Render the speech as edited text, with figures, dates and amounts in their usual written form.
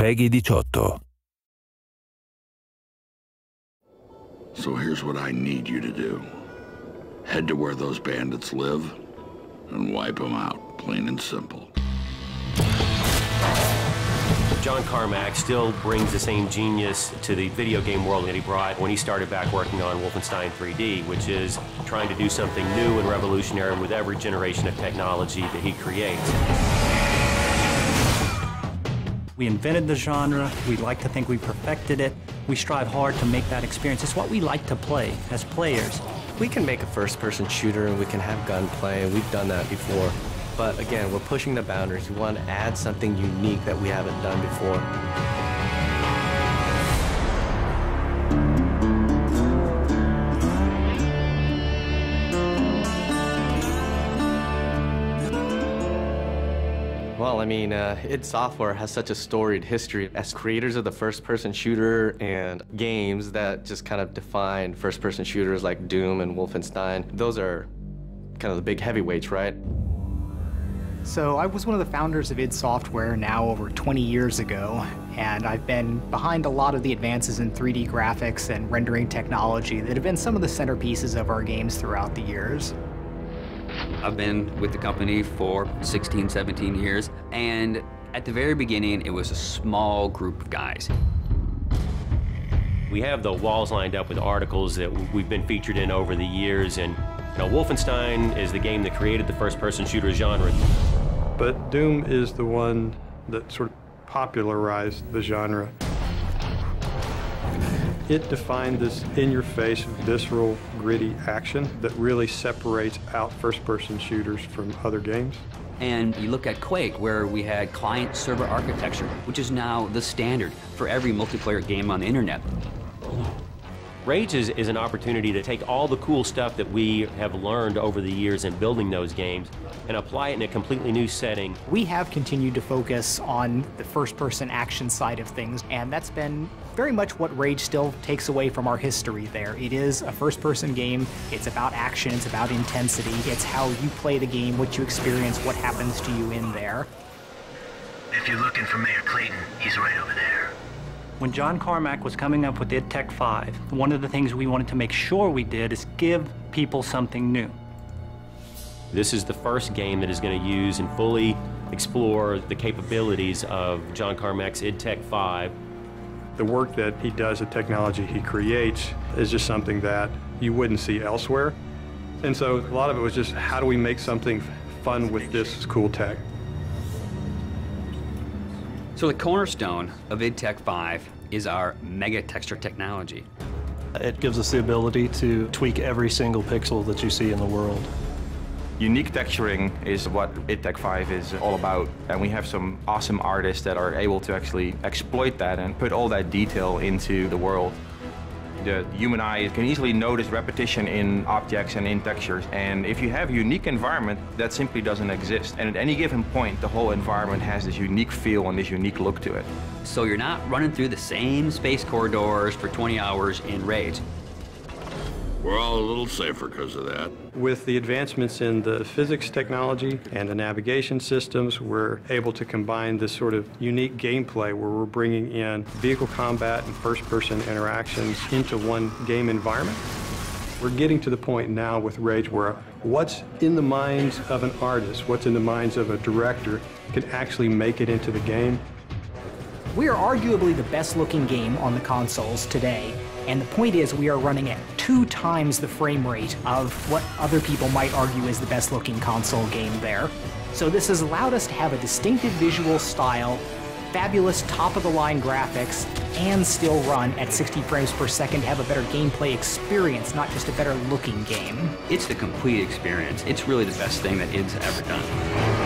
PEGI 18. So here's what I need you to do. Head to where those bandits live and wipe them out, plain and simple. John Carmack still brings the same genius to the video game world that he brought when he started back working on Wolfenstein 3D, which is trying to do something new and revolutionary with every generation of technology that he creates. We invented the genre. We like to think we perfected it. We strive hard to make that experience. It's what we like to play as players. We can make a first-person shooter and we can have gunplay, and we've done that before. But again, we're pushing the boundaries. We want to add something unique that we haven't done before. Well, I mean, id Software has such a storied history as creators of the first-person shooter and games that just kind of define first-person shooters like Doom and Wolfenstein. Those are kind of the big heavyweights, right? So I was one of the founders of id Software now over 20 years ago, and I've been behind a lot of the advances in 3D graphics and rendering technology that have been some of the centerpieces of our games throughout the years. I've been with the company for 16, 17 years, and at the very beginning, it was a small group of guys. We have the walls lined up with articles that we've been featured in over the years, and Wolfenstein is the game that created the first-person shooter genre. But Doom is the one that sort of popularized the genre. It defined this in-your-face, visceral, gritty action that really separates out first-person shooters from other games. And you look at Quake, where we had client-server architecture, which is now the standard for every multiplayer game on the internet. Rage is an opportunity to take all the cool stuff that we have learned over the years in building those games and apply it in a completely new setting. We have continued to focus on the first-person action side of things, and that's been very much what Rage still takes away from our history there. It is a first-person game. It's about action. It's about intensity. It's how you play the game, what you experience, what happens to you in there. If you're looking for Mayor Clayton, he's right over there. When John Carmack was coming up with id Tech 5, one of the things we wanted to make sure we did is give people something new. This is the first game that is going to use and fully explore the capabilities of John Carmack's id Tech 5. The work that he does, the technology he creates, is just something that you wouldn't see elsewhere. And so a lot of it was just, how do we make something fun with this cool tech? So the cornerstone of id Tech 5 is our mega texture technology. It gives us the ability to tweak every single pixel that you see in the world. Unique texturing is what id Tech 5 is all about, and we have some awesome artists that are able to actually exploit that and put all that detail into the world. The human eye can easily notice repetition in objects and in textures, and if you have a unique environment, that simply doesn't exist. And at any given point, the whole environment has this unique feel and this unique look to it. So you're not running through the same space corridors for 20 hours in Rage. We're all a little safer because of that. With the advancements in the physics technology and the navigation systems, we're able to combine this sort of unique gameplay where we're bringing in vehicle combat and first-person interactions into one game environment. We're getting to the point now with Rage where what's in the minds of an artist, what's in the minds of a director, can actually make it into the game. We are arguably the best-looking game on the consoles today. And the point is, we are running at 2 times the frame rate of what other people might argue is the best-looking console game there. So this has allowed us to have a distinctive visual style, fabulous top-of-the-line graphics, and still run at 60 frames per second to have a better gameplay experience, not just a better-looking game. It's the complete experience. It's really the best thing that id's ever done.